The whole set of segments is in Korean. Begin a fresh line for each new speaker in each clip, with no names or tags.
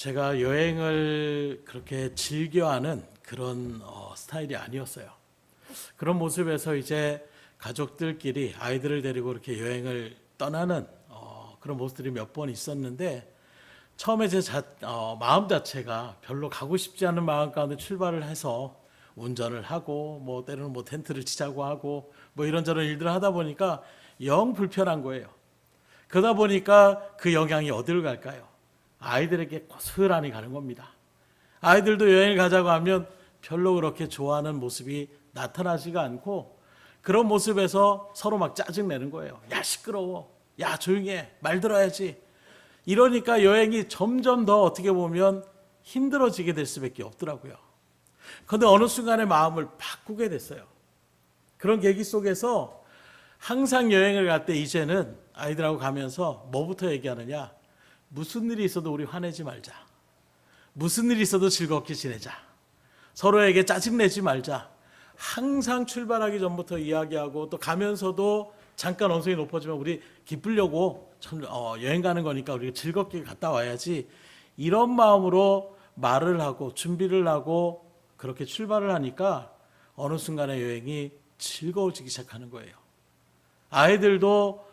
제가 여행을 그렇게 즐겨하는 그런 스타일이 아니었어요. 그런 모습에서 이제 가족들끼리 아이들을 데리고 이렇게 여행을 떠나는 그런 모습들이 몇 번 있었는데, 처음에 제 마음 자체가 별로 가고 싶지 않은 마음 가운데 출발을 해서 운전을 하고 뭐 때로는 뭐 텐트를 치자고 하고 뭐 이런저런 일들을 하다 보니까 영 불편한 거예요. 그러다 보니까 그 영향이 어디로 갈까요? 아이들에게 고스란히 가는 겁니다. 아이들도 여행을 가자고 하면 별로 그렇게 좋아하는 모습이 나타나지가 않고, 그런 모습에서 서로 막 짜증내는 거예요. 야 시끄러워, 야 조용히 해, 말 들어야지. 이러니까 여행이 점점 더 어떻게 보면 힘들어지게 될 수밖에 없더라고요. 그런데 어느 순간에 마음을 바꾸게 됐어요. 그런 계기 속에서 항상 여행을 갈 때 이제는 아이들하고 가면서 뭐부터 얘기하느냐, 무슨 일이 있어도 우리 화내지 말자, 무슨 일이 있어도 즐겁게 지내자, 서로에게 짜증내지 말자. 항상 출발하기 전부터 이야기하고, 또 가면서도 잠깐 언성이 높아지면 우리 기쁘려고 여행 가는 거니까 우리가 즐겁게 갔다 와야지, 이런 마음으로 말을 하고 준비를 하고 그렇게 출발을 하니까 어느 순간에 여행이 즐거워지기 시작하는 거예요. 아이들도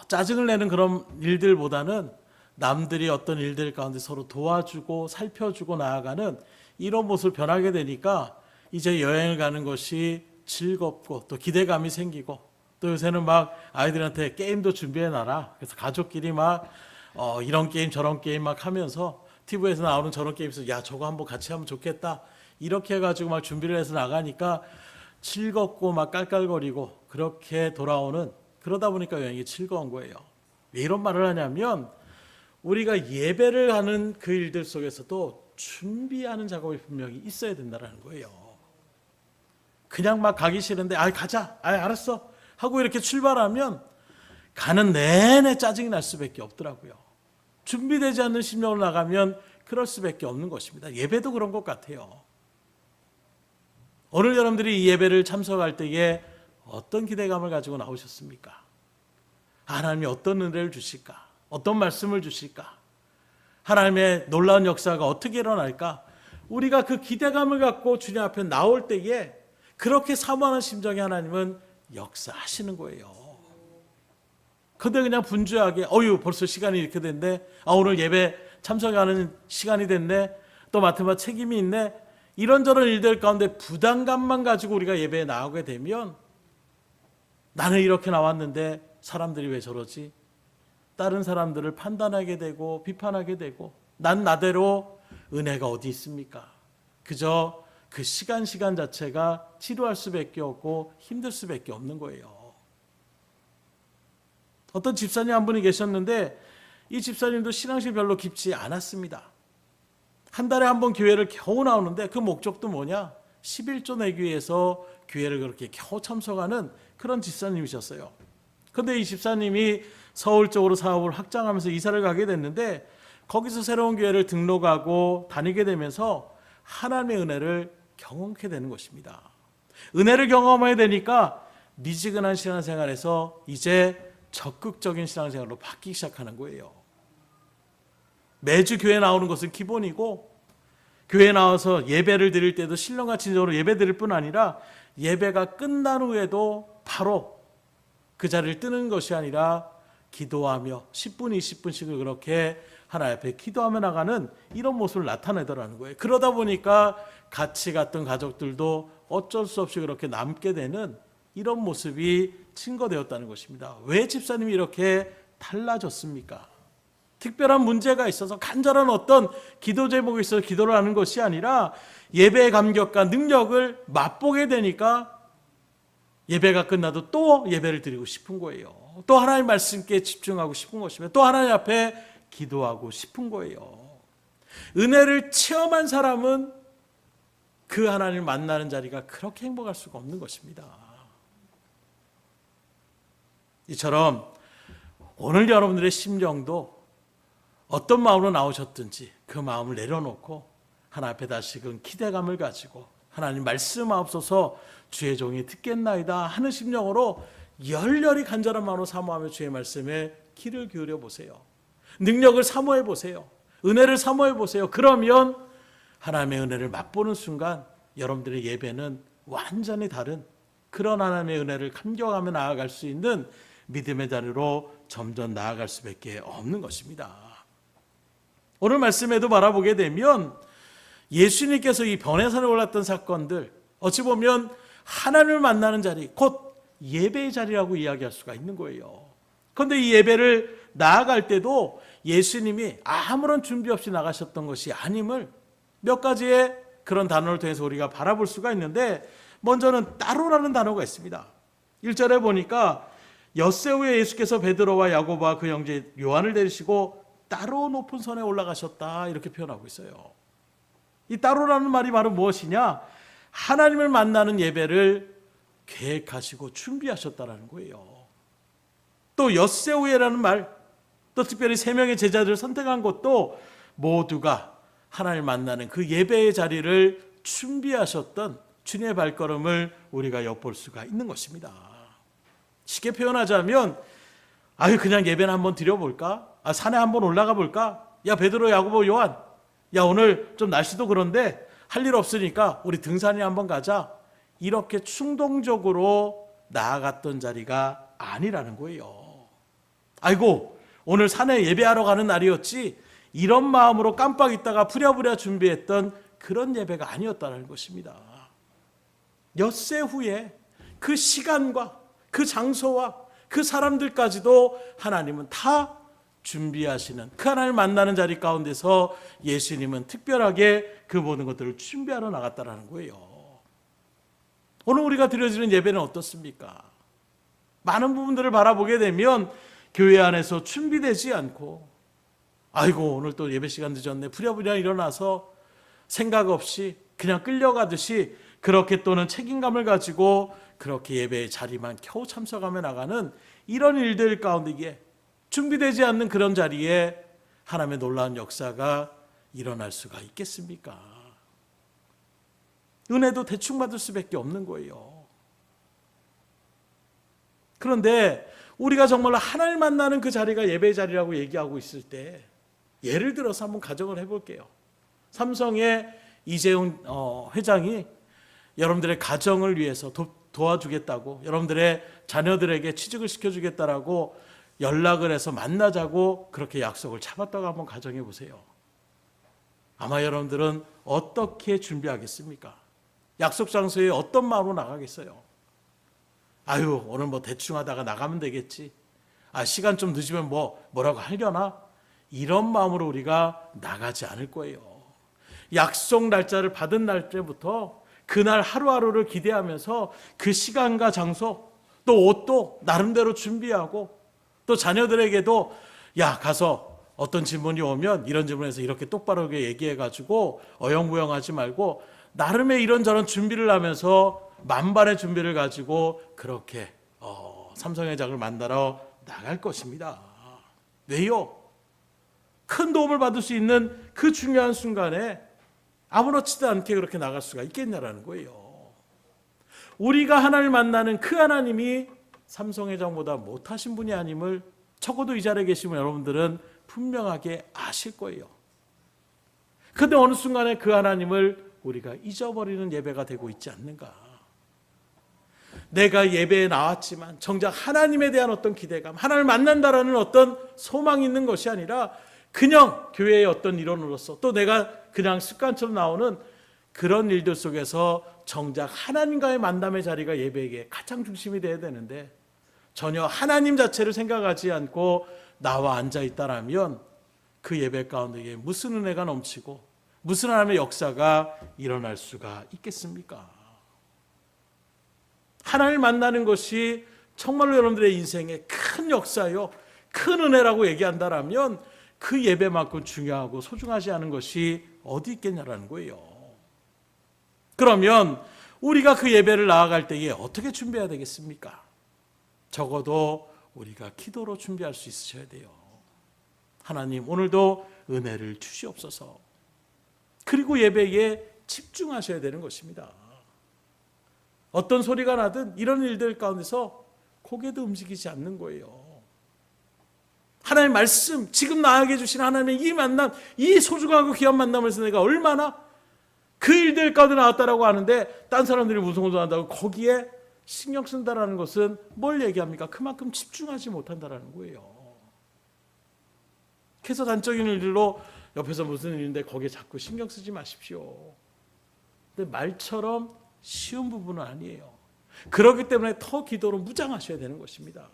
짜증을 내는 그런 일들보다는 남들이 어떤 일들 가운데 서로 도와주고 살펴주고 나아가는 이런 모습을 변하게 되니까 이제 여행을 가는 것이 즐겁고 또 기대감이 생기고, 또 요새는 막 아이들한테 게임도 준비해놔라. 그래서 가족끼리 막 이런 게임 저런 게임 막 하면서, TV에서 나오는 저런 게임에서 야 저거 한번 같이 하면 좋겠다, 이렇게 해가지고 막 준비를 해서 나가니까 즐겁고 막 깔깔거리고 그렇게 돌아오는, 그러다 보니까 여행이 즐거운 거예요. 왜 이런 말을 하냐면, 우리가 예배를 하는 그 일들 속에서도 준비하는 작업이 분명히 있어야 된다는 거예요. 그냥 막 가기 싫은데 가자, 알았어 하고 이렇게 출발하면 가는 내내 짜증이 날 수밖에 없더라고요. 준비되지 않는 심령으로 나가면 그럴 수밖에 없는 것입니다. 예배도 그런 것 같아요. 오늘 여러분들이 이 예배를 참석할 때에 어떤 기대감을 가지고 나오셨습니까? 하나님이 어떤 은혜를 주실까? 어떤 말씀을 주실까? 하나님의 놀라운 역사가 어떻게 일어날까? 우리가 그 기대감을 갖고 주님 앞에 나올 때에 그렇게 사모하는 심정에 하나님은 역사하시는 거예요. 근데 그냥 분주하게 벌써 시간이 이렇게 됐네, 오늘 예배 참석하는 시간이 됐네, 또 맡은 책임이 있네, 이런저런 일들 가운데 부담감만 가지고 우리가 예배에 나오게 되면, 나는 이렇게 나왔는데 사람들이 왜 저러지? 다른 사람들을 판단하게 되고 비판하게 되고, 난 나대로 은혜가 어디 있습니까? 그저 그 시간 자체가 지루할 수밖에 없고 힘들 수밖에 없는 거예요. 어떤 집사님 한 분이 계셨는데, 이 집사님도 신앙심이 별로 깊지 않았습니다. 한 달에 한 번 교회를 겨우 나오는데, 그 목적도 뭐냐? 11조 내기 위해서 교회를 그렇게 겨우 참석하는 그런 집사님이셨어요. 그런데 이 집사님이 서울 쪽으로 사업을 확장하면서 이사를 가게 됐는데, 거기서 새로운 교회를 등록하고 다니게 되면서 하나님의 은혜를 경험하게 되는 것입니다. 은혜를 경험하게 되니까 미지근한 신앙생활에서 이제 적극적인 신앙생활로 바뀌기 시작하는 거예요. 매주 교회 나오는 것은 기본이고, 교회 나와서 예배를 드릴 때도 신령과 진정으로 예배 드릴 뿐 아니라, 예배가 끝난 후에도 바로 그 자리를 뜨는 것이 아니라 기도하며 10분, 20분씩을 그렇게 하나님 앞에 기도하며 나가는 이런 모습을 나타내더라는 거예요. 그러다 보니까 같이 갔던 가족들도 어쩔 수 없이 그렇게 남게 되는 이런 모습이 증거되었다는 것입니다. 왜 집사님이 이렇게 달라졌습니까? 특별한 문제가 있어서, 간절한 어떤 기도 제목이 있어서 기도를 하는 것이 아니라, 예배의 감격과 능력을 맛보게 되니까 예배가 끝나도 또 예배를 드리고 싶은 거예요. 또 하나님 말씀께 집중하고 싶은 것이며, 또 하나님 앞에 기도하고 싶은 거예요. 은혜를 체험한 사람은 그 하나님을 만나는 자리가 그렇게 행복할 수가 없는 것입니다. 이처럼 오늘 여러분들의 심정도 어떤 마음으로 나오셨든지 그 마음을 내려놓고 하나님 앞에 다시금 기대감을 가지고, 하나님 말씀하옵소서 주의 종이 듣겠나이다 하는 심령으로 열렬히 간절한 마음으로 사모하며 주의 말씀에 귀를 기울여 보세요. 능력을 사모해 보세요. 은혜를 사모해 보세요. 그러면 하나님의 은혜를 맛보는 순간 여러분들의 예배는 완전히 다른 그런 하나님의 은혜를 감격하며 나아갈 수 있는 믿음의 자리로 점점 나아갈 수밖에 없는 것입니다. 오늘 말씀에도 바라보게 되면 예수님께서 이 변해산에 올랐던 사건들, 어찌 보면 하나님을 만나는 자리, 곧 예배의 자리라고 이야기할 수가 있는 거예요. 그런데 이 예배를 나아갈 때도 예수님이 아무런 준비 없이 나가셨던 것이 아님을 몇 가지의 그런 단어를 통해서 우리가 바라볼 수가 있는데, 먼저는 따로라는 단어가 있습니다. 1절에 보니까 엿새 후에 예수께서 베드로와 야고보와 그 형제 요한을 데리시고 따로 높은 산에 올라가셨다, 이렇게 표현하고 있어요. 이 따로라는 말이 바로 무엇이냐? 하나님을 만나는 예배를 계획하시고 준비하셨다라는 거예요. 또 엿새 후에라는 말, 또 특별히 3명의 제자들을 선택한 것도 모두가 하나님을 만나는 그 예배의 자리를 준비하셨던 주님의 발걸음을 우리가 엿볼 수가 있는 것입니다. 쉽게 표현하자면, 그냥 예배는 한번 드려볼까? 산에 한번 올라가 볼까? 야, 베드로, 야고보, 요한, 야, 오늘 좀 날씨도 그런데 할 일 없으니까 우리 등산에 한번 가자. 이렇게 충동적으로 나아갔던 자리가 아니라는 거예요. 아이고, 오늘 산에 예배하러 가는 날이었지, 이런 마음으로 깜빡 있다가 부랴부랴 준비했던 그런 예배가 아니었다는 것입니다. 엿새 후에 그 시간과 그 장소와 그 사람들까지도 하나님은 다 준비하시는, 그 하나님을 만나는 자리 가운데서 예수님은 특별하게 그 모든 것들을 준비하러 나갔다는 거예요. 오늘 우리가 드려지는 예배는 어떻습니까? 많은 부분들을 바라보게 되면 교회 안에서 준비되지 않고, 아이고 오늘 또 예배 시간 늦었네, 부랴부랴 일어나서 생각 없이 그냥 끌려가듯이 그렇게, 또는 책임감을 가지고 그렇게 예배의 자리만 겨우 참석하며 나가는 이런 일들 가운데, 준비되지 않는 그런 자리에 하나님의 놀라운 역사가 일어날 수가 있겠습니까? 은혜도 대충 받을 수밖에 없는 거예요. 그런데 우리가 정말로 하나님을 만나는 그 자리가 예배의 자리라고 얘기하고 있을 때, 예를 들어서 한번 가정을 해볼게요. 삼성의 이재용 회장이 여러분들의 가정을 위해서 도와주겠다고, 여러분들의 자녀들에게 취직을 시켜주겠다라고 연락을 해서 만나자고 그렇게 약속을 잡았다고 한번 가정해 보세요. 아마 여러분들은 어떻게 준비하겠습니까? 약속 장소에 어떤 마음으로 나가겠어요? 오늘 뭐 대충 하다가 나가면 되겠지. 시간 좀 늦으면 뭐라고 하려나? 이런 마음으로 우리가 나가지 않을 거예요. 약속 날짜를 받은 날짜부터 그날 하루하루를 기대하면서 그 시간과 장소, 또 옷도 나름대로 준비하고, 또 자녀들에게도 가서 어떤 질문이 오면 이런 질문에서 이렇게 똑바로 얘기해가지고 어영부영하지 말고 나름의 이런저런 준비를 하면서 만반의 준비를 가지고 그렇게 삼성회장을 만나러 나갈 것입니다. 왜요? 큰 도움을 받을 수 있는 그 중요한 순간에 아무렇지도 않게 그렇게 나갈 수가 있겠냐라는 거예요. 우리가 하나님을 만나는 그 하나님이 삼성회장보다 못하신 분이 아님을 적어도 이 자리에 계시면 여러분들은 분명하게 아실 거예요. 그런데 어느 순간에 그 하나님을 우리가 잊어버리는 예배가 되고 있지 않는가? 내가 예배에 나왔지만 정작 하나님에 대한 어떤 기대감, 하나님을 만난다라는 어떤 소망이 있는 것이 아니라 그냥 교회의 어떤 일원으로서, 또 내가 그냥 습관처럼 나오는 그런 일들 속에서 정작 하나님과의 만남의 자리가 예배에게 가장 중심이 되어야 되는데, 전혀 하나님 자체를 생각하지 않고 나와 앉아 있다라면 그 예배 가운데 무슨 은혜가 넘치고 무슨 하나님의 역사가 일어날 수가 있겠습니까? 하나님을 만나는 것이 정말로 여러분들의 인생의 큰 역사요, 큰 은혜라고 얘기한다라면 그 예배만큼 중요하고 소중하지 않은 것이 어디 있겠냐라는 거예요. 그러면 우리가 그 예배를 나아갈 때에 어떻게 준비해야 되겠습니까? 적어도 우리가 기도로 준비할 수 있으셔야 돼요. 하나님, 오늘도 은혜를 주시옵소서. 그리고 예배에 집중하셔야 되는 것입니다. 어떤 소리가 나든 이런 일들 가운데서 고개도 움직이지 않는 거예요. 하나님의 말씀, 지금 나에게 주신 하나님의 이 만남, 이 소중하고 귀한 만남에서 내가 얼마나 그 일들 가운데 나왔다라고 하는데 딴 사람들이 무성무성한다고 거기에 신경 쓴다라는 것은 뭘 얘기합니까? 그만큼 집중하지 못한다라는 거예요. 그래서 단적인 일들로 옆에서 무슨 일인데 거기에 자꾸 신경 쓰지 마십시오. 근데 말처럼 쉬운 부분은 아니에요. 그렇기 때문에 더 기도로 무장하셔야 되는 것입니다.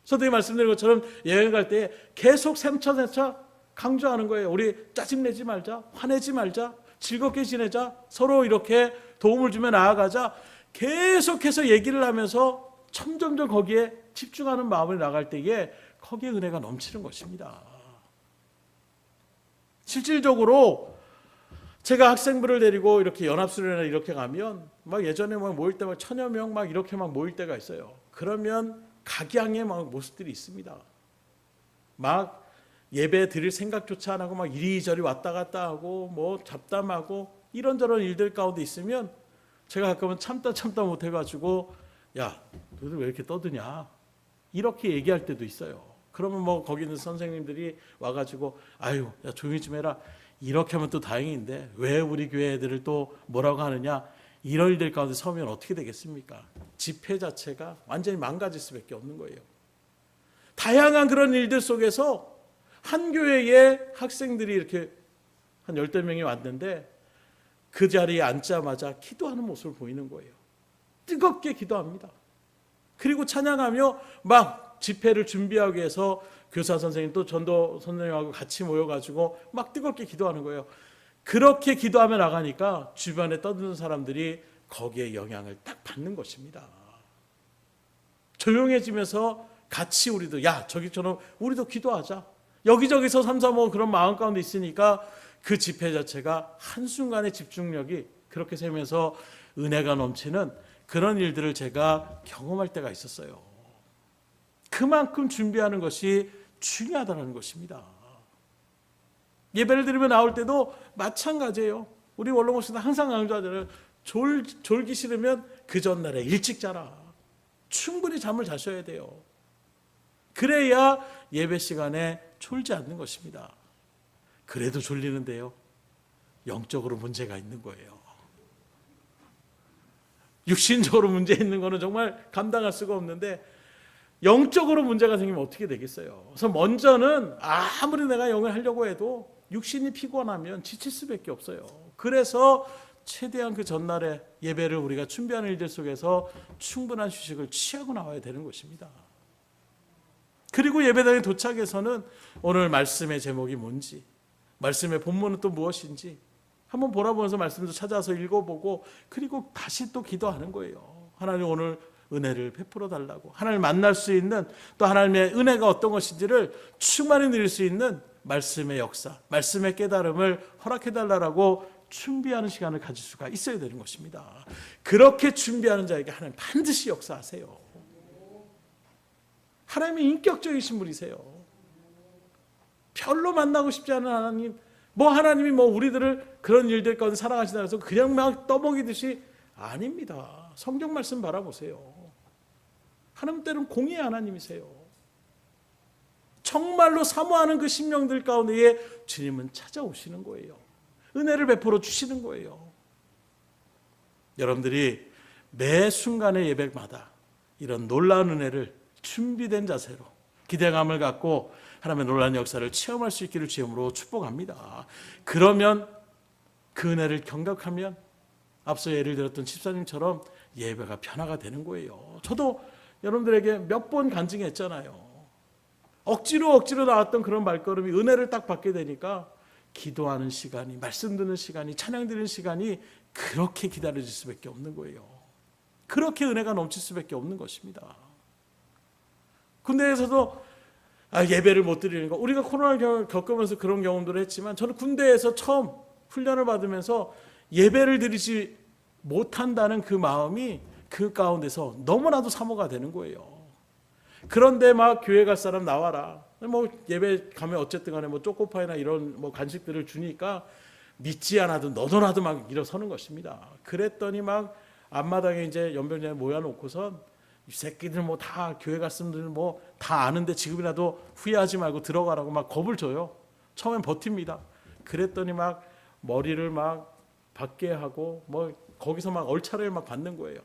선생님이 말씀드린 것처럼 여행 갈 때 계속 샘차 강조하는 거예요. 우리 짜증내지 말자, 화내지 말자, 즐겁게 지내자, 서로 이렇게 도움을 주며 나아가자. 계속해서 얘기를 하면서 점점점 거기에 집중하는 마음을 나갈 때에 거기에 은혜가 넘치는 것입니다. 실질적으로 제가 학생부를 데리고 이렇게 연합수련회 이렇게 가면 막 예전에 막 모일 때 막 1000여 명 막 이렇게 막 모일 때가 있어요. 그러면 각양의 막 모습들이 있습니다. 막 예배 드릴 생각조차 안 하고 막 이리저리 왔다 갔다 하고 뭐 잡담하고 이런저런 일들 가운데 있으면 제가 가끔은 참다 못해가지고 야, 너희들 왜 이렇게 떠드냐 이렇게 얘기할 때도 있어요. 그러면 뭐 거기 있는 선생님들이 와가지고 아유, 야 조용히 좀 해라. 이렇게 하면 또 다행인데 왜 우리 교회 애들을 또 뭐라고 하느냐. 이런 일들 가운데 서면 어떻게 되겠습니까? 집회 자체가 완전히 망가질 수밖에 없는 거예요. 다양한 그런 일들 속에서 한 교회에 학생들이 이렇게 한 10여 명이 왔는데 그 자리에 앉자마자 기도하는 모습을 보이는 거예요. 뜨겁게 기도합니다. 그리고 찬양하며 막 집회를 준비하기 위해서 교사 선생님 또 전도 선생님하고 같이 모여가지고 막 뜨겁게 기도하는 거예요. 그렇게 기도하며 나가니까 주변에 떠드는 사람들이 거기에 영향을 딱 받는 것입니다. 조용해지면서 같이 우리도 야 저기처럼 우리도 기도하자. 여기저기서 삼삼오오 그런 마음 가운데 있으니까 그 집회 자체가 한순간의 집중력이 그렇게 세면서 은혜가 넘치는 그런 일들을 제가 경험할 때가 있었어요. 그만큼 준비하는 것이 중요하다는 것입니다. 예배를 드리며 나올 때도 마찬가지예요. 우리 원로 목사님 항상 강조하잖아요. 졸기 싫으면 그 전날에 일찍 자라. 충분히 잠을 자셔야 돼요. 그래야 예배 시간에 졸지 않는 것입니다. 그래도 졸리는데요. 영적으로 문제가 있는 거예요. 육신적으로 문제 있는 거는 정말 감당할 수가 없는데 영적으로 문제가 생기면 어떻게 되겠어요? 그래서 먼저는 아무리 내가 영을 하려고 해도 육신이 피곤하면 지칠 수밖에 없어요. 그래서 최대한 그 전날에 예배를 우리가 준비하는 일들 속에서 충분한 휴식을 취하고 나와야 되는 것입니다. 그리고 예배당에 도착해서는 오늘 말씀의 제목이 뭔지, 말씀의 본문은 또 무엇인지 한번 보라보면서 말씀도 찾아서 읽어보고 그리고 다시 또 기도하는 거예요. 하나님 오늘 은혜를 베풀어 달라고, 하나님을 만날 수 있는 또 하나님의 은혜가 어떤 것인지를 충만히 누릴 수 있는 말씀의 역사, 말씀의 깨달음을 허락해 달라고 준비하는 시간을 가질 수가 있어야 되는 것입니다. 그렇게 준비하는 자에게 하나님 반드시 역사하세요. 하나님이 인격적이신 분이세요. 별로 만나고 싶지 않은 하나님, 하나님이 우리들을 그런 일들 가운데 사랑하시다 해서 그냥 막 떠먹이듯이 아닙니다. 성경 말씀 바라보세요. 하나님 때는 공의의 하나님이세요. 정말로 사모하는 그 심령들 가운데에 주님은 찾아오시는 거예요. 은혜를 베풀어 주시는 거예요. 여러분들이 매 순간의 예배마다 이런 놀라운 은혜를 준비된 자세로 기대감을 갖고 하나님의 놀라운 역사를 체험할 수 있기를 주님으로 축복합니다. 그러면 그 은혜를 경각하면 앞서 예를 들었던 집사님처럼 예배가 변화가 되는 거예요. 저도 여러분들에게 몇 번 간증했잖아요. 억지로 나왔던 그런 말걸음이 은혜를 딱 받게 되니까 기도하는 시간이, 말씀 듣는 시간이, 찬양 드리는 시간이 그렇게 기다려질 수밖에 없는 거예요. 그렇게 은혜가 넘칠 수밖에 없는 것입니다. 군대에서도 예배를 못 드리는 거, 우리가 코로나를 겪으면서 그런 경험들을 했지만 저는 군대에서 처음 훈련을 받으면서 예배를 드리지 못한다는 그 마음이 그 가운데서 너무나도 사모가 되는 거예요. 그런데 막 교회 갈 사람 나와라. 예배 가면 어쨌든 간에 초코파이나 이런 간식들을 주니까 믿지 않아도 너도 나도 막 일어서는 것입니다. 그랬더니 막 앞마당에 이제 연병장에 모여놓고선 이 새끼들 뭐 다 교회 갔으면 뭐 다 아는데 지금이라도 후회하지 말고 들어가라고 막 겁을 줘요. 처음엔 버팁니다. 그랬더니 막 머리를 막 받게 하고 뭐 거기서 막 얼차려를 막 받는 거예요.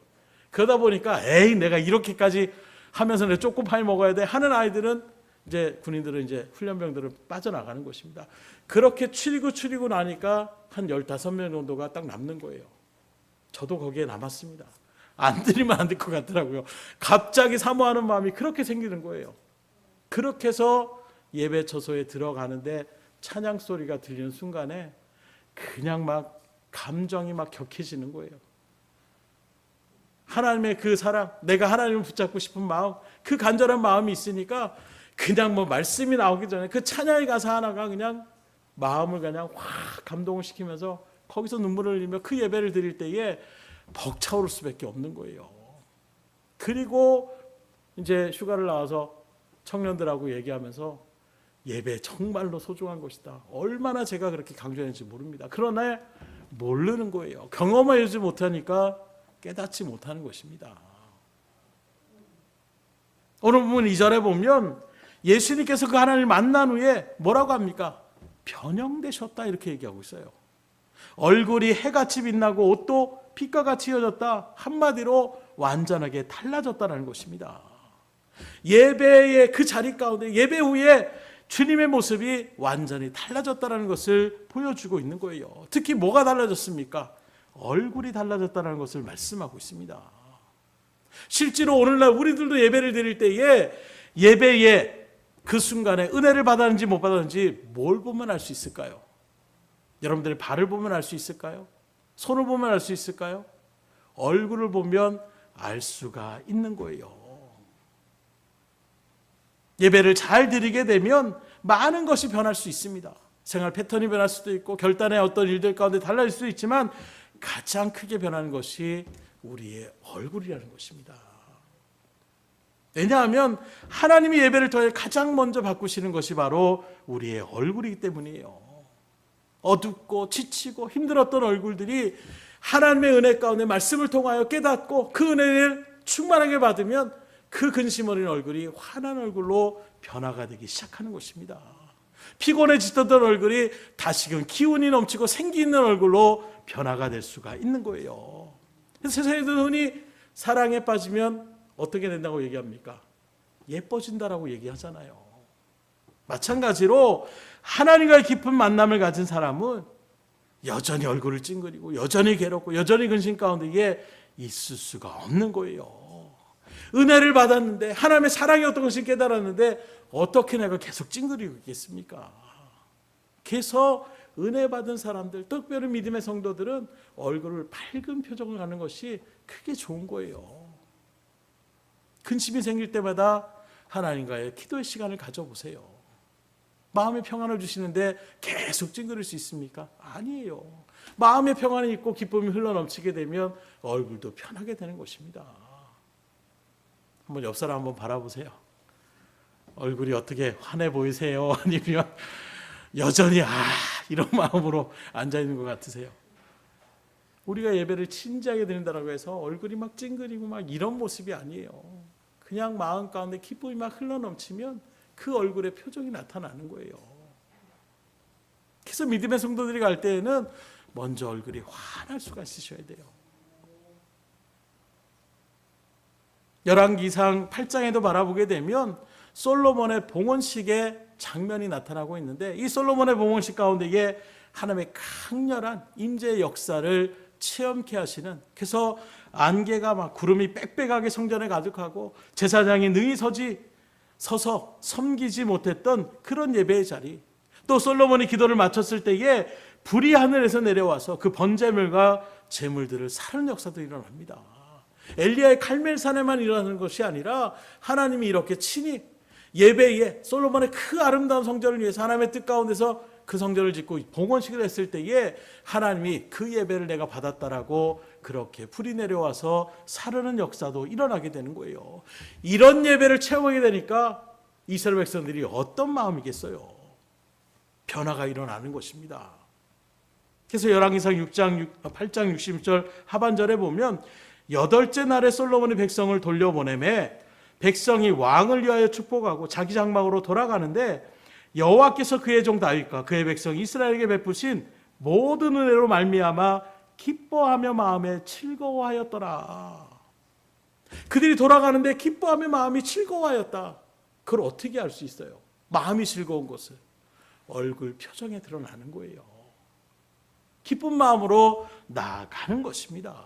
그러다 보니까 에이 내가 이렇게까지 하면서 내가 쪼꼬파이 먹어야 돼 하는 아이들은 이제 군인들은 이제 훈련병들은 빠져나가는 것입니다. 그렇게 추리고 나니까 한 15명 정도가 딱 남는 거예요. 저도 거기에 남았습니다. 안 들으면 안 될 것 같더라고요. 갑자기 사모하는 마음이 그렇게 생기는 거예요. 그렇게 해서 예배 처소에 들어가는데 찬양 소리가 들리는 순간에 그냥 막 감정이 막 격해지는 거예요. 하나님의 그 사랑, 내가 하나님을 붙잡고 싶은 마음, 그 간절한 마음이 있으니까 그냥 뭐 말씀이 나오기 전에 그 찬양의 가사 하나가 그냥 마음을 그냥 확 감동을 시키면서 거기서 눈물을 흘리며 그 예배를 드릴 때에 벅차오를 수밖에 없는 거예요. 그리고 이제 휴가를 나와서 청년들하고 얘기하면서 예배 정말로 소중한 것이다. 얼마나 제가 그렇게 강조했는지 모릅니다. 그러나 모르는 거예요. 경험하지 못하니까 깨닫지 못하는 것입니다. 오늘 부분 2절에 보면 예수님께서 그 하나님을 만난 후에 뭐라고 합니까? 변형되셨다 이렇게 얘기하고 있어요. 얼굴이 해같이 빛나고 옷도 빛과 같이 휘어졌다. 한마디로 완전하게 달라졌다는 것입니다. 예배의 그 자리 가운데 예배 후에 주님의 모습이 완전히 달라졌다는 것을 보여주고 있는 거예요. 특히 뭐가 달라졌습니까? 얼굴이 달라졌다는 것을 말씀하고 있습니다. 실제로 오늘날 우리들도 예배를 드릴 때에 예배에 그 순간에 은혜를 받았는지 못 받았는지 뭘 보면 알 수 있을까요? 여러분들의 발을 보면 알 수 있을까요? 손을 보면 알 수 있을까요? 얼굴을 보면 알 수가 있는 거예요. 예배를 잘 드리게 되면 많은 것이 변할 수 있습니다. 생활 패턴이 변할 수도 있고 결단의 어떤 일들 가운데 달라질 수도 있지만 가장 크게 변하는 것이 우리의 얼굴이라는 것입니다. 왜냐하면 하나님이 예배를 통해 가장 먼저 바꾸시는 것이 바로 우리의 얼굴이기 때문이에요. 어둡고 지치고 힘들었던 얼굴들이 하나님의 은혜 가운데 말씀을 통하여 깨닫고 그 은혜를 충만하게 받으면 그 근심 어린 얼굴이 환한 얼굴로 변화가 되기 시작하는 것입니다. 피곤해지던 얼굴이 다시금 기운이 넘치고 생기 있는 얼굴로 변화가 될 수가 있는 거예요. 그래서 세상에도 흔히 사랑에 빠지면 어떻게 된다고 얘기합니까? 예뻐진다라고 얘기하잖아요. 마찬가지로 하나님과의 깊은 만남을 가진 사람은 여전히 얼굴을 찡그리고 여전히 괴롭고 여전히 근심 가운데 있을 수가 없는 거예요. 은혜를 받았는데 하나님의 사랑이 어떤 것을 깨달았는데 어떻게 내가 계속 찡그리고 있겠습니까? 그래서 은혜 받은 사람들, 특별히 믿음의 성도들은 얼굴을 밝은 표정을 하는 것이 크게 좋은 거예요. 근심이 생길 때마다 하나님과의 기도의 시간을 가져보세요. 마음의 평안을 주시는데 계속 찡그릴 수 있습니까? 아니에요. 마음의 평안이 있고 기쁨이 흘러넘치게 되면 얼굴도 편하게 되는 것입니다. 한번 옆 사람 한번 바라보세요. 얼굴이 어떻게 환해 보이세요? 아니면 여전히 이런 마음으로 앉아있는 것 같으세요? 우리가 예배를 진지하게 드린다고 해서 얼굴이 막 찡그리고 막 이런 모습이 아니에요. 그냥 마음 가운데 기쁨이 막 흘러넘치면 그 얼굴에 표정이 나타나는 거예요. 그래서 믿음의 성도들이 갈 때에는 먼저 얼굴이 환할 수가 있으셔야 돼요. 열왕기상 8장에도 바라보게 되면 솔로몬의 봉헌식의 장면이 나타나고 있는데 이 솔로몬의 봉헌식 가운데에 하나님의 강렬한 임재의 역사를 체험케 하시는, 그래서 안개가 막 구름이 빽빽하게 성전에 가득하고 제사장이 능히 서서 섬기지 못했던 그런 예배의 자리, 또 솔로몬이 기도를 마쳤을 때에 불이 하늘에서 내려와서 그 번제물과 제물들을 사르는 역사도 일어납니다. 엘리야의 갈멜산에만 일어나는 것이 아니라 하나님이 이렇게 친히 예배에 솔로몬의 그 아름다운 성전을 위해서 하나님의 뜻 가운데서 그 성전을 짓고 봉헌식을 했을 때에 하나님이 그 예배를 내가 받았다라고 그렇게 불이 내려와서 사르는 역사도 일어나게 되는 거예요. 이런 예배를 체험하게 되니까 이스라엘 백성들이 어떤 마음이겠어요? 변화가 일어나는 것입니다. 그래서 열왕기상 8장 60절 하반절에 보면 8째 날에 솔로몬이 백성을 돌려보내매 백성이 왕을 위하여 축복하고 자기 장막으로 돌아가는데 여호와께서 그의 종 다윗과 그의 백성 이스라엘에게 베푸신 모든 은혜로 말미암아 기뻐하며 마음에 즐거워하였더라. 그들이 돌아가는데 기뻐하며 마음이 즐거워하였다. 그걸 어떻게 알 수 있어요? 마음이 즐거운 것을 얼굴 표정에 드러나는 거예요. 기쁜 마음으로 나아가는 것입니다.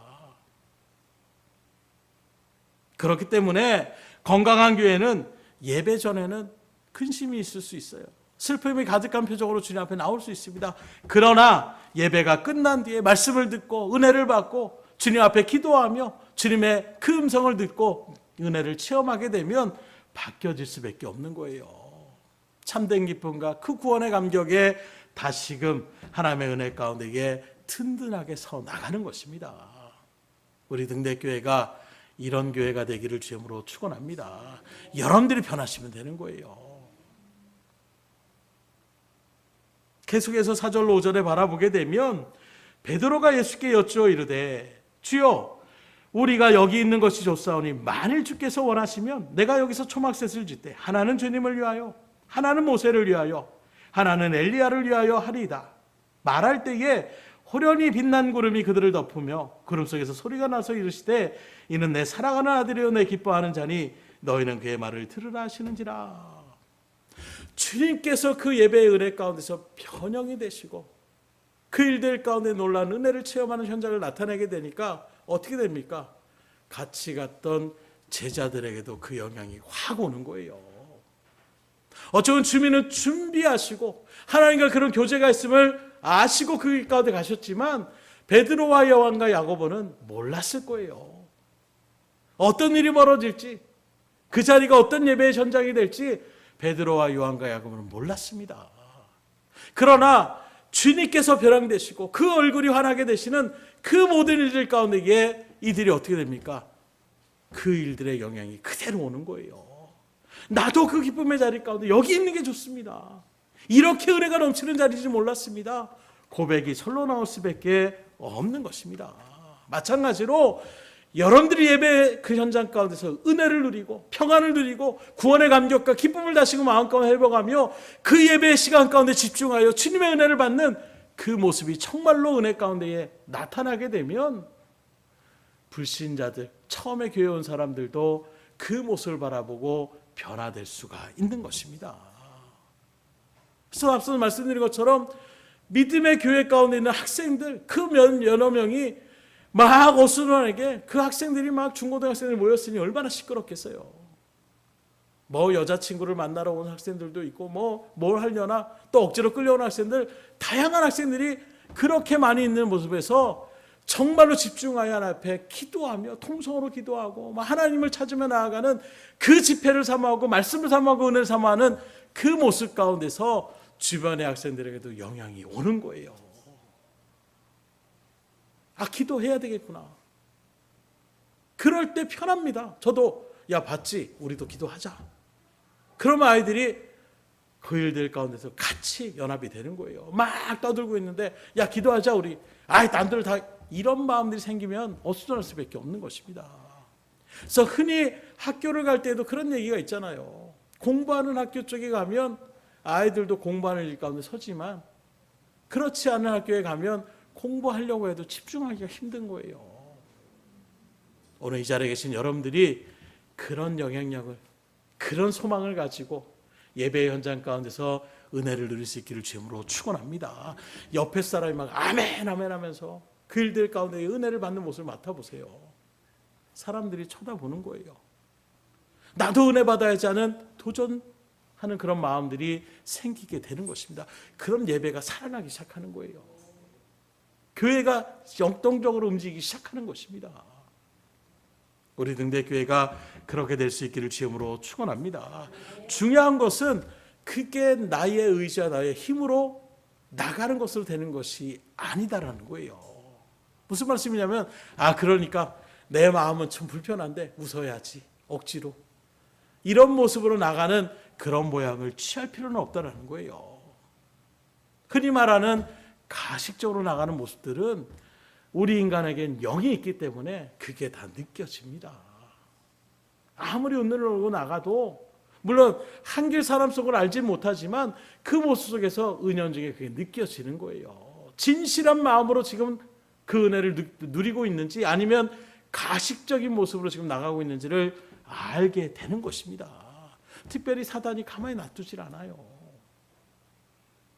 그렇기 때문에 건강한 교회는 예배 전에는 근심이 있을 수 있어요. 슬픔이 가득한 표정으로 주님 앞에 나올 수 있습니다. 그러나 예배가 끝난 뒤에 말씀을 듣고 은혜를 받고 주님 앞에 기도하며 주님의 그 음성을 듣고 은혜를 체험하게 되면 바뀌어질 수밖에 없는 거예요. 참된 기쁨과 그 구원의 감격에 다시금 하나님의 은혜 가운데에 든든하게 서 나가는 것입니다. 우리 등대교회가 이런 교회가 되기를 주님으로 축원합니다. 여러분들이 변하시면 되는 거예요. 계속해서 4절로 5절에 바라보게 되면 베드로가 예수께 여쭈어 이르되 주여 우리가 여기 있는 것이 좋사오니 만일 주께서 원하시면 내가 여기서 초막셋을 짓되 하나는 주님을 위하여 하나는 모세를 위하여 하나는 엘리야를 위하여 하리이다. 말할 때에 호련히 빛난 구름이 그들을 덮으며 구름 속에서 소리가 나서 이르시되 이는 내 사랑하는 아들이요 내 기뻐하는 자니 너희는 그의 말을 들으라 하시는지라. 주님께서 그 예배의 은혜 가운데서 변형이 되시고 그 일들 가운데 놀라운 은혜를 체험하는 현장을 나타내게 되니까 어떻게 됩니까? 같이 갔던 제자들에게도 그 영향이 확 오는 거예요. 어쩌면 주님은 준비하시고 하나님과 그런 교제가 있음을 아시고 그 길 가운데 가셨지만 베드로와 요한과 야고보는 몰랐을 거예요. 어떤 일이 벌어질지 그 자리가 어떤 예배의 현장이 될지 베드로와 요한과 야고보는 몰랐습니다. 그러나 주님께서 변화되시고 그 얼굴이 환하게 되시는 그 모든 일들 가운데에 이들이 어떻게 됩니까? 그 일들의 영향이 그대로 오는 거예요. 나도 그 기쁨의 자리 가운데 여기 있는 게 좋습니다. 이렇게 은혜가 넘치는 자리인지 몰랐습니다. 고백이 솔로 나올 수밖에 없는 것입니다. 마찬가지로 여러분들이 예배 그 현장 가운데서 은혜를 누리고 평안을 누리고 구원의 감격과 기쁨을 다시금 마음 가운데 회복하며 그 예배의 시간 가운데 집중하여 주님의 은혜를 받는 그 모습이 정말로 은혜 가운데에 나타나게 되면 불신자들, 처음에 교회 온 사람들도 그 모습을 바라보고 변화될 수가 있는 것입니다. 그래서 앞서 말씀드린 것처럼 믿음의 교회 가운데 있는 학생들 그 여러 명이 막 어수선하게 그 학생들이 막 중고등학생들이 모였으니 얼마나 시끄럽겠어요. 뭐 여자친구를 만나러 온 학생들도 있고 뭘 하려나 또 억지로 끌려온 학생들 다양한 학생들이 그렇게 많이 있는 모습에서 정말로 집중하여 하나님 앞에 기도하며 통성으로 기도하고 하나님을 찾으며 나아가는 그 집회를 삼아하고 말씀을 삼아하고 은혜를 삼아하는 그 모습 가운데서 주변의 학생들에게도 영향이 오는 거예요. 아, 기도해야 되겠구나. 그럴 때 편합니다. 저도 야 봤지? 우리도 기도하자. 그러면 아이들이 그 일들 가운데서 같이 연합이 되는 거예요. 막 떠들고 있는데 야 기도하자 우리. 아이 남들 다 이런 마음들이 생기면 어수선할 수밖에 없는 것입니다. 그래서 흔히 학교를 갈 때도 그런 얘기가 있잖아요. 공부하는 학교 쪽에 가면 아이들도 공부하는 일 가운데 서지만 그렇지 않은 학교에 가면 공부하려고 해도 집중하기가 힘든 거예요. 오늘 이 자리에 계신 여러분들이 그런 영향력을 그런 소망을 가지고 예배 현장 가운데서 은혜를 누릴 수 있기를 주님으로 축원합니다. 옆에 사람이 막 아멘 아멘 하면서 그 일들 가운데 은혜를 받는 모습을 맡아보세요. 사람들이 쳐다보는 거예요. 나도 은혜 받아야지 하는 도전하는 그런 마음들이 생기게 되는 것입니다. 그럼 예배가 살아나기 시작하는 거예요. 교회가 역동적으로 움직이기 시작하는 것입니다. 우리 등대교회가 그렇게 될 수 있기를 주님으로 축원합니다. 중요한 것은 그게 나의 의지와 나의 힘으로 나가는 것으로 되는 것이 아니다라는 거예요. 무슨 말씀이냐면 그러니까 내 마음은 좀 불편한데 웃어야지 억지로 이런 모습으로 나가는 그런 모양을 취할 필요는 없다라는 거예요. 흔히 말하는 가식적으로 나가는 모습들은 우리 인간에겐 영이 있기 때문에 그게 다 느껴집니다. 아무리 은혜를 올고 나가도 물론 한길 사람 속을 알지 못하지만 그 모습 속에서 은연중에 그게 느껴지는 거예요. 진실한 마음으로 지금 그 은혜를 누리고 있는지 아니면 가식적인 모습으로 지금 나가고 있는지를 알게 되는 것입니다. 특별히 사단이 가만히 놔두질 않아요.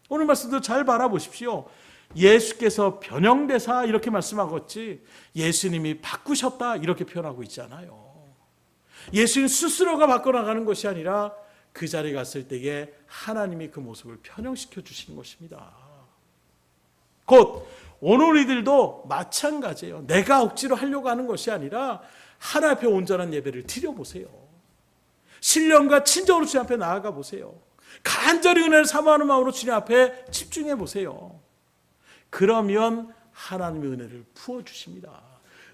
오늘 말씀도 잘 바라보십시오. 예수께서 변형대사 이렇게 말씀하고 있지 예수님이 바꾸셨다 이렇게 표현하고 있잖아요. 예수님 스스로가 바꿔나가는 것이 아니라 그 자리에 갔을 때에 하나님이 그 모습을 변형시켜 주시는 것입니다. 곧 오늘 우리들도 마찬가지예요. 내가 억지로 하려고 하는 것이 아니라 하나님 앞에 온전한 예배를 드려보세요. 신령과 친정으로 주님 앞에 나아가 보세요. 간절히 은혜를 사모하는 마음으로 주님 앞에 집중해 보세요. 그러면 하나님의 은혜를 부어주십니다.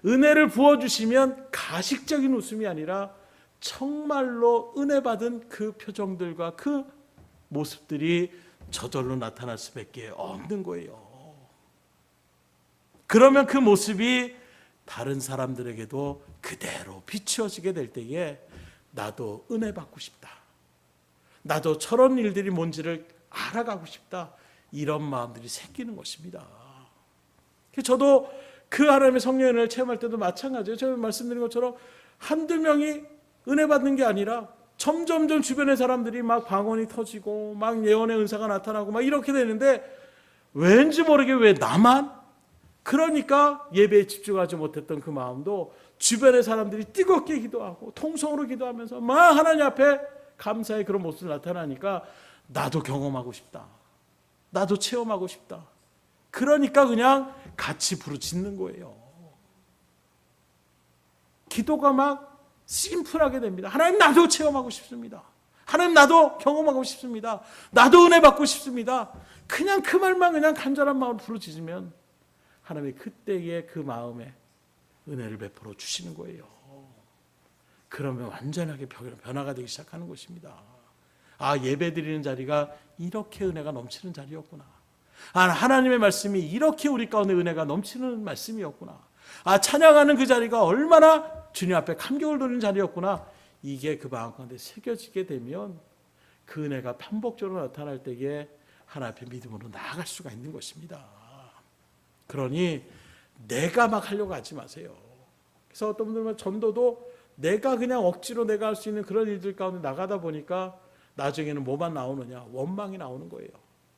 은혜를 부어주시면 가식적인 웃음이 아니라 정말로 은혜 받은 그 표정들과 그 모습들이 저절로 나타날 수밖에 없는 거예요. 그러면 그 모습이 다른 사람들에게도 그대로 비추어지게 될 때에 나도 은혜 받고 싶다. 나도 저런 일들이 뭔지를 알아가고 싶다. 이런 마음들이 생기는 것입니다. 저도 그 하나님의 성령의 은혜를 체험할 때도 마찬가지예요. 제가 말씀드린 것처럼 한두 명이 은혜 받는 게 아니라 점점점 주변의 사람들이 막 방언이 터지고 막 예언의 은사가 나타나고 막 이렇게 되는데 왠지 모르게 왜 나만? 그러니까 예배에 집중하지 못했던 그 마음도 주변의 사람들이 뜨겁게 기도하고 통성으로 기도하면서 막 하나님 앞에 감사의 그런 모습을 나타나니까 나도 경험하고 싶다. 나도 체험하고 싶다. 그러니까 그냥 같이 부르짖는 거예요. 기도가 막 심플하게 됩니다. 하나님 나도 체험하고 싶습니다. 하나님 나도 경험하고 싶습니다. 나도 은혜 받고 싶습니다. 그냥 그 말만 그냥 간절한 마음으로 부르짖으면 하나님이 그때의 그 마음에 은혜를 베풀어 주시는 거예요. 그러면 완전하게 변화가 되기 시작하는 것입니다. 아, 예배 드리는 자리가 이렇게 은혜가 넘치는 자리였구나. 아, 하나님의 말씀이 이렇게 우리 가운데 은혜가 넘치는 말씀이었구나. 아, 찬양하는 그 자리가 얼마나 주님 앞에 감격을 돌리는 자리였구나. 이게 그 마음 가운데 새겨지게 되면 그 은혜가 반복적으로 나타날 때에 하나님 앞에 믿음으로 나아갈 수가 있는 것입니다. 그러니 내가 막 하려고 하지 마세요. 그래서 어떤 분들은 전도도 내가 그냥 억지로 내가 할 수 있는 그런 일들 가운데 나가다 보니까 나중에는 뭐만 나오느냐? 원망이 나오는 거예요.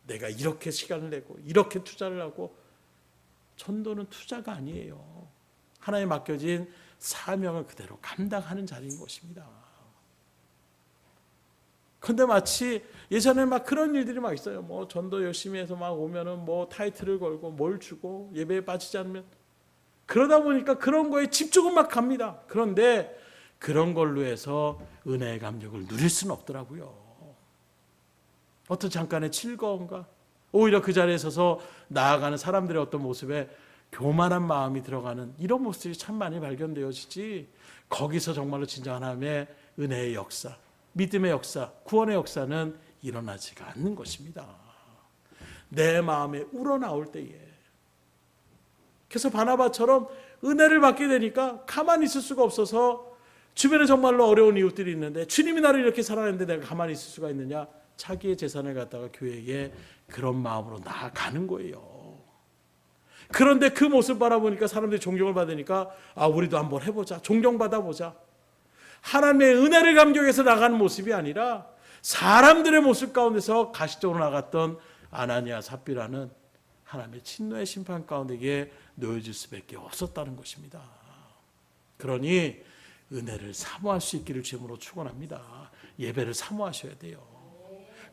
내가 이렇게 시간을 내고 이렇게 투자를 하고. 전도는 투자가 아니에요. 하나님에 맡겨진 사명을 그대로 감당하는 자리인 것입니다. 그런데 마치 예전에 막 그런 일들이 막 있어요. 뭐 전도 열심히 해서 막 오면은 뭐 타이틀을 걸고 뭘 주고 예배에 빠지지 않으면, 그러다 보니까 그런 거에 집중은 막 갑니다. 그런데 그런 걸로 해서 은혜의 감격을 누릴 수는 없더라고요. 어떤 잠깐의 즐거움과 오히려 그 자리에 서서 나아가는 사람들의 어떤 모습에 교만한 마음이 들어가는 이런 모습이 참 많이 발견되어지지, 거기서 정말로 진정한 하나님의 은혜의 역사, 믿음의 역사, 구원의 역사는 일어나지가 않는 것입니다. 내 마음에 우러나올 때에. 그래서 바나바처럼 은혜를 받게 되니까 가만히 있을 수가 없어서 주변에 정말로 어려운 이웃들이 있는데 주님이 나를 이렇게 사랑했는데 내가 가만히 있을 수가 있느냐. 자기의 재산을 갖다가 교회에 그런 마음으로 나아가는 거예요. 그런데 그 모습 바라보니까 사람들이 존경을 받으니까 아, 우리도 한번 해보자. 존경받아보자. 하나님의 은혜를 감격해서 나가는 모습이 아니라 사람들의 모습 가운데서 가시적으로 나갔던 아나니아 삽비라는 하나님의 진노의 심판 가운데에 놓여질 수밖에 없었다는 것입니다. 그러니 은혜를 사모할 수 있기를 주님으로 축원합니다. 예배를 사모하셔야 돼요.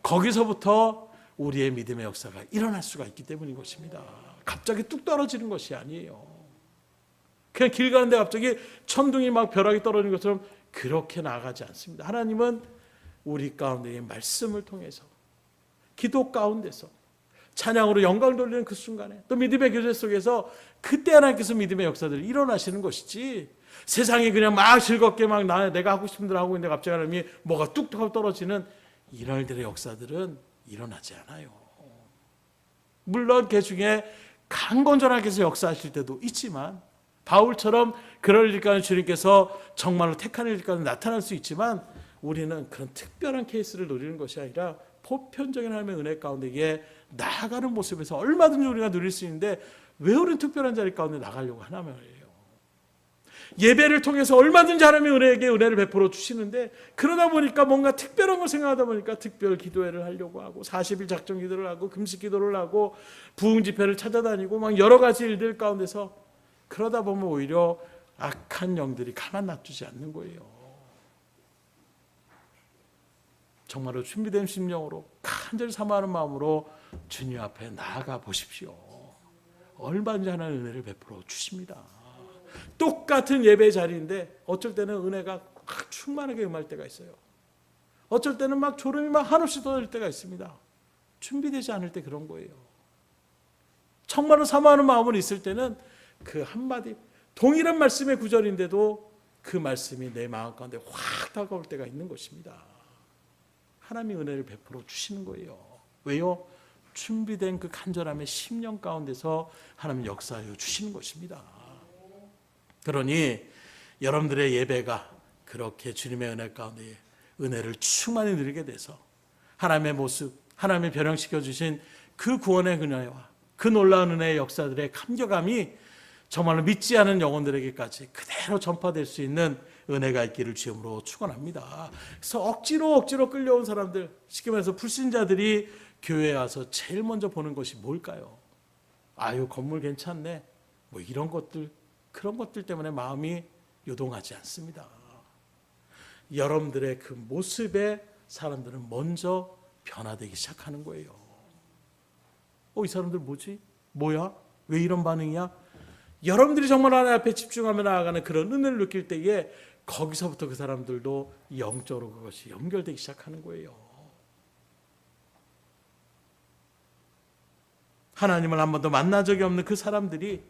거기서부터 우리의 믿음의 역사가 일어날 수가 있기 때문인 것입니다. 갑자기 뚝 떨어지는 것이 아니에요. 그냥 길 가는데 갑자기 천둥이 막 벼락이 떨어지는 것처럼 그렇게 나가지 않습니다. 하나님은 우리 가운데의 말씀을 통해서, 기도 가운데서, 찬양으로 영광을 돌리는 그 순간에, 또 믿음의 교제 속에서 그때 하나님께서 믿음의 역사들이 일어나시는 것이지, 세상이 그냥 막 즐겁게 막 내가 하고 싶은 대로 하고 있는데 갑자기 하나님이 뭐가 뚝뚝하고 떨어지는 이런 일들의 역사들은 일어나지 않아요. 물론 그 중에 강건전하게 해서 역사하실 때도 있지만, 바울처럼 그럴 일까는 주님께서 정말로 택한 일까는 나타날 수 있지만, 우리는 그런 특별한 케이스를 노리는 것이 아니라 보편적인 하나님의 은혜 가운데에 나아가는 모습에서 얼마든지 우리가 누릴 수 있는데, 왜 우리는 특별한 자리 가운데 나가려고 하나 말이에요. 예배를 통해서 얼마든지 하나님의 은혜에게 은혜를 베풀어 주시는데, 그러다 보니까 뭔가 특별한 걸 생각하다 보니까 특별 기도회를 하려고 하고 40일 작정 기도를 하고 금식 기도를 하고 부흥 집회를 찾아다니고 막 여러 가지 일들 가운데서, 그러다 보면 오히려 악한 영들이 가만 놔두지 않는 거예요. 정말로 준비된 심령으로 간절히 사모하는 마음으로 주님 앞에 나아가 보십시오. 얼마든지 하나님의 은혜를 베풀어 주십니다. 똑같은 예배 자리인데 어쩔 때는 은혜가 막 충만하게 임할 때가 있어요. 어쩔 때는 막 졸음이 막 한없이 쏟아질 때가 있습니다. 준비되지 않을 때 그런 거예요. 정말로 사모하는 마음으로 있을 때는 그 한마디, 동일한 말씀의 구절인데도 그 말씀이 내 마음 가운데 확 다가올 때가 있는 것입니다. 하나님이 은혜를 베풀어 주시는 거예요. 왜요? 준비된 그 간절함의 심령 가운데서 하나님 역사하여 주시는 것입니다. 그러니 여러분들의 예배가 그렇게 주님의 은혜 가운데 은혜를 충만히 누리게 돼서 하나님의 모습, 하나님이 변형시켜 주신 그 구원의 은혜와 그 놀라운 은혜의 역사들의 감격함이 정말로 믿지 않은 영혼들에게까지 그대로 전파될 수 있는 은혜가 있기를 주님으로 축원합니다. 그래서 억지로 끌려온 사람들, 쉽게 말해서 불신자들이 교회에 와서 제일 먼저 보는 것이 뭘까요? 아유, 건물 괜찮네, 뭐 이런 것들, 그런 것들 때문에 마음이 요동하지 않습니다. 여러분들의 그 모습에 사람들은 먼저 변화되기 시작하는 거예요. 이 사람들 뭐지? 뭐야? 왜 이런 반응이야? 여러분들이 정말 하나님 앞에 집중하며 나아가는 그런 은혜를 느낄 때에 거기서부터 그 사람들도 영적으로 그것이 연결되기 시작하는 거예요. 하나님을 한 번도 만난 적이 없는 그 사람들이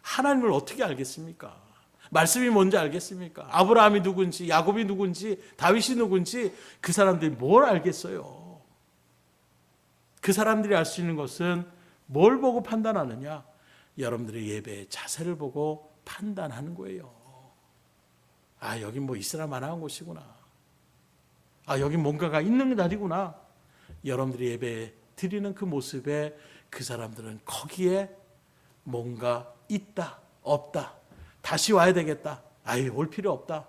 하나님을 어떻게 알겠습니까? 말씀이 뭔지 알겠습니까? 아브라함이 누군지, 야곱이 누군지, 다윗이 누군지 그 사람들이 뭘 알겠어요? 그 사람들이 알 수 있는 것은 뭘 보고 판단하느냐? 여러분들의 예배의 자세를 보고 판단하는 거예요. 아, 여긴 뭐 있으나 마나한 곳이구나. 아, 여긴 뭔가가 있는 자리구나. 여러분들이 예배 드리는 그 모습에 그 사람들은 거기에 뭔가 있다, 없다, 다시 와야 되겠다, 아예 올 필요 없다,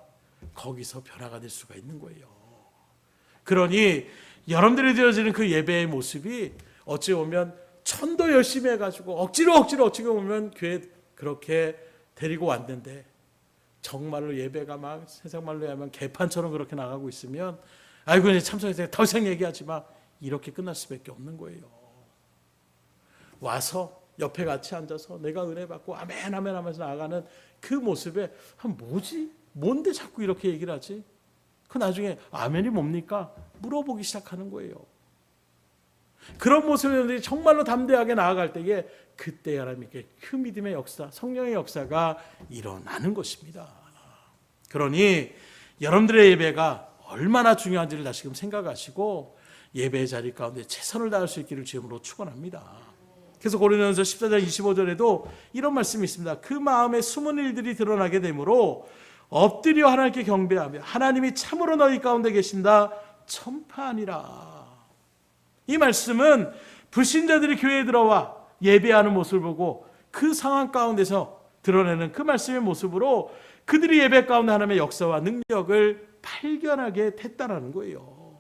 거기서 변화가 될 수가 있는 거예요. 그러니 여러분들이 드려지는 그 예배의 모습이 어찌 보면 천도 열심히 해가지고 억지로 어찌게 보면 교회 그렇게 데리고 왔는데, 정말로 예배가 막 세상 말로 하면 개판처럼 그렇게 나가고 있으면, 아이고 이제 참석해서 더 이상 얘기하지 마, 이렇게 끝날 수밖에 없는 거예요. 와서 옆에 같이 앉아서 내가 은혜 받고 아멘 아멘 하면서 나아가는 그 모습에 뭐지? 뭔데 자꾸 이렇게 얘기를 하지? 그 나중에 아멘이 뭡니까? 물어보기 시작하는 거예요. 그런 모습들이 정말로 담대하게 나아갈 때에 그때 하나님께 그 믿음의 역사, 성령의 역사가 일어나는 것입니다. 그러니 여러분들의 예배가 얼마나 중요한지를 다시금 생각하시고 예배의 자리 가운데 최선을 다할 수 있기를 주님으로 축원합니다. 그래서 고린도전서 14장 25절에도 이런 말씀이 있습니다. 그 마음에 숨은 일들이 드러나게 되므로 엎드려 하나님께 경배하며 하나님이 참으로 너희 가운데 계신다 전파하니라. 이 말씀은 불신자들이 교회에 들어와 예배하는 모습을 보고 그 상황 가운데서 드러내는 그 말씀의 모습으로 그들이 예배 가운데 하나님의 역사와 능력을 발견하게 됐다는 거예요.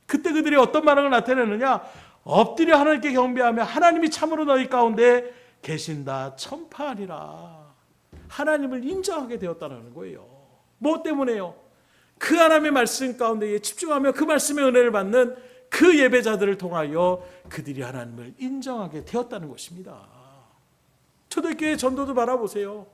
그때 그들이 어떤 반응을 나타내느냐? 엎드려 하나님께 경배하며 하나님이 참으로 너희 가운데 계신다 전파하리라. 하나님을 인정하게 되었다는 거예요. 뭐 때문에요? 그 하나님의 말씀 가운데에 집중하며 그 말씀의 은혜를 받는 그 예배자들을 통하여 그들이 하나님을 인정하게 되었다는 것입니다. 초대교회 전도도 바라보세요.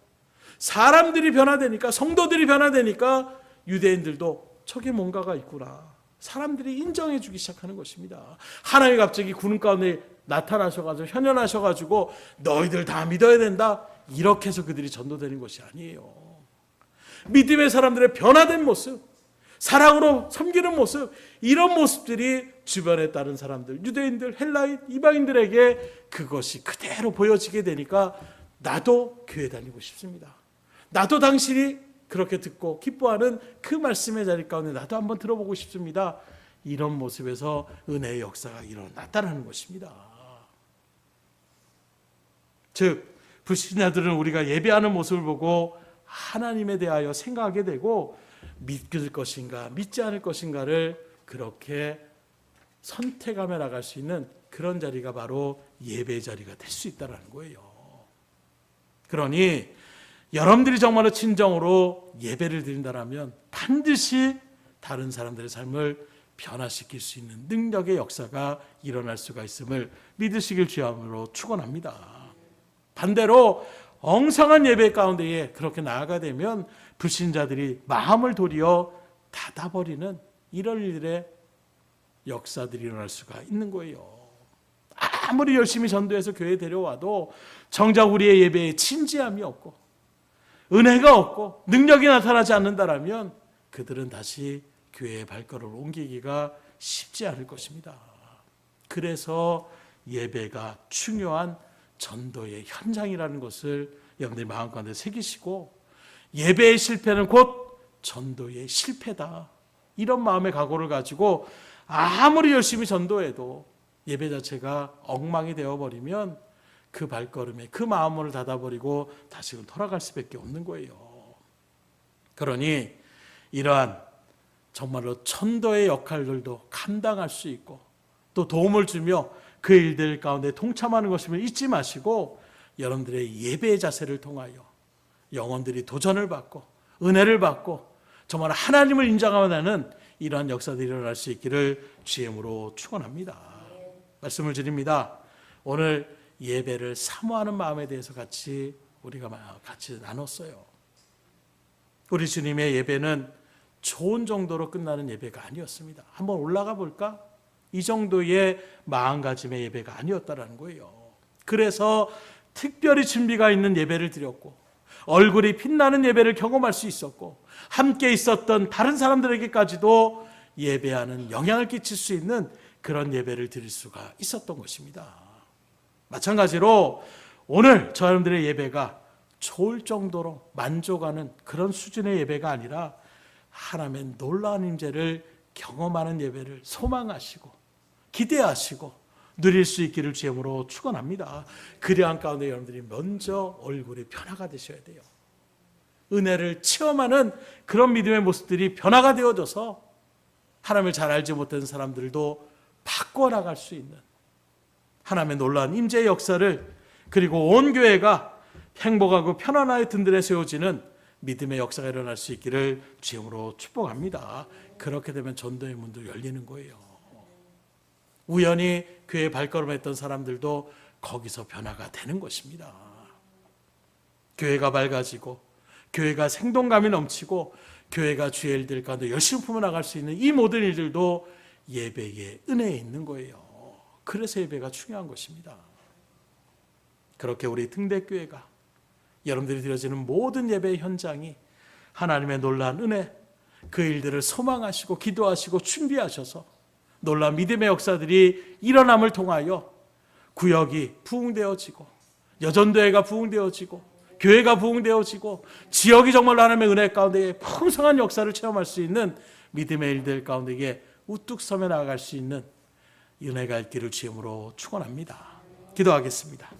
사람들이 변화되니까, 성도들이 변화되니까 유대인들도 저게 뭔가가 있구나, 사람들이 인정해 주기 시작하는 것입니다. 하나님이 갑자기 구름 가운데 나타나셔가지고 현현하셔가지고 너희들 다 믿어야 된다, 이렇게 해서 그들이 전도되는 것이 아니에요. 믿음의 사람들의 변화된 모습, 사랑으로 섬기는 모습, 이런 모습들이 주변에 다른 사람들, 유대인들, 헬라인, 이방인들에게 그것이 그대로 보여지게 되니까 나도 교회 다니고 싶습니다. 나도 당신이 그렇게 듣고 기뻐하는 그 말씀의 자리 가운데 나도 한번 들어보고 싶습니다. 이런 모습에서 은혜의 역사가 일어났다는 것입니다. 즉 불신자들은 우리가 예배하는 모습을 보고 하나님에 대하여 생각하게 되고 믿을 것인가 믿지 않을 것인가를 그렇게 선택하며 나갈 수 있는 그런 자리가 바로 예배의 자리가 될 수 있다는 거예요. 그러니 여러분들이 정말로 진정으로 예배를 드린다면 반드시 다른 사람들의 삶을 변화시킬 수 있는 능력의 역사가 일어날 수가 있음을 믿으시길 주함으로 축원합니다. 반대로 엉성한 예배 가운데에 그렇게 나아가 되면 불신자들이 마음을 도리어 닫아버리는 이런 일들의 역사들이 일어날 수가 있는 거예요. 아무리 열심히 전도해서 교회에 데려와도 정작 우리의 예배에 진지함이 없고 은혜가 없고 능력이 나타나지 않는다라면 그들은 다시 교회의 발걸음을 옮기기가 쉽지 않을 것입니다. 그래서 예배가 중요한 전도의 현장이라는 것을 여러분들이 마음 가운데 새기시고 예배의 실패는 곧 전도의 실패다. 이런 마음의 각오를 가지고 아무리 열심히 전도해도 예배 자체가 엉망이 되어버리면 그 발걸음에 그 마음을 닫아버리고 다시금 돌아갈 수밖에 없는 거예요. 그러니 이러한 정말로 전도의 역할들도 감당할 수 있고 또 도움을 주며 그 일들 가운데 동참하는 것임을 잊지 마시고 여러분들의 예배의 자세를 통하여 영혼들이 도전을 받고 은혜를 받고 정말 하나님을 인정하는 이러한 역사들이 일어날 수 있기를 주임으로 축원합니다. 말씀을 드립니다. 오늘 예배를 사모하는 마음에 대해서 우리가 같이 나눴어요. 우리 주님의 예배는 좋은 정도로 끝나는 예배가 아니었습니다. 한번 올라가 볼까? 이 정도의 마음가짐의 예배가 아니었다는 거예요. 그래서 특별히 준비가 있는 예배를 드렸고 얼굴이 빛나는 예배를 경험할 수 있었고 함께 있었던 다른 사람들에게까지도 예배하는 영향을 끼칠 수 있는 그런 예배를 드릴 수가 있었던 것입니다. 마찬가지로 오늘 저 여러분들의 예배가 좋을 정도로 만족하는 그런 수준의 예배가 아니라 하나님의 놀라운 임재를 경험하는 예배를 소망하시고 기대하시고 누릴 수 있기를 주님으로 축원합니다. 그러한 가운데 여러분들이 먼저 얼굴이 변화가 되셔야 돼요. 은혜를 체험하는 그런 믿음의 모습들이 변화가 되어져서 하나님을 잘 알지 못하는 사람들도 바꿔나갈 수 있는 하나님의 놀라운 임재의 역사를 그리고 온 교회가 행복하고 편안하게 든든해 세워지는 믿음의 역사가 일어날 수 있기를 주님으로 축복합니다. 그렇게 되면 전도의 문도 열리는 거예요. 우연히 교회에 발걸음했던 사람들도 거기서 변화가 되는 것입니다. 교회가 밝아지고 교회가 생동감이 넘치고 교회가 주의 일들 가운데 열심히 품어나갈 수 있는 이 모든 일들도 예배의 은혜에 있는 거예요. 그래서 예배가 중요한 것입니다. 그렇게 우리 등대교회가 여러분들이 드려지는 모든 예배의 현장이 하나님의 놀라운 은혜, 그 일들을 소망하시고 기도하시고 준비하셔서 놀라운 믿음의 역사들이 일어남을 통하여 구역이 부흥되어지고 여전도회가 부흥되어지고 교회가 부흥되어지고 지역이 정말로 하나님의 은혜 가운데 풍성한 역사를 체험할 수 있는 믿음의 일들 가운데 우뚝 서며 나아갈 수 있는 은혜가 있기를 주님으로 축원합니다. 기도하겠습니다.